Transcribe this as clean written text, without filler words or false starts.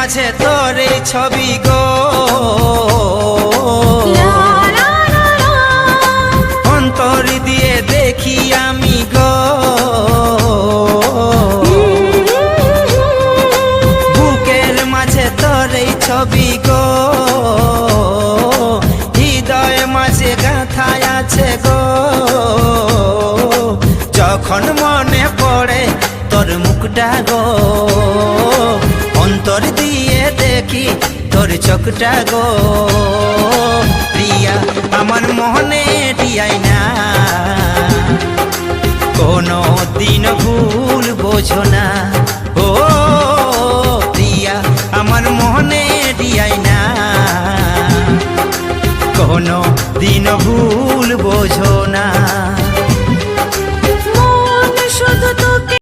মাঝে তোর এই ছবি গো, অন্তর দিয়ে দেখি আমি গো, বুকের মাঝে তোর এই ছবি গো, হৃদয় মাঝে গাঁথায় আছে গো। যখন মনে পড়ে তোর মুখটা গো, অন্তর দিয়ে দেখি তোর চোখটা গো। প্রিয়া আমার মনে টিয়াই না, কোনো দিন ভুল বোঝো না। ও প্রিয়া আমার মনে টিয়াই না, কোনো দিন ভুল বোঝো না।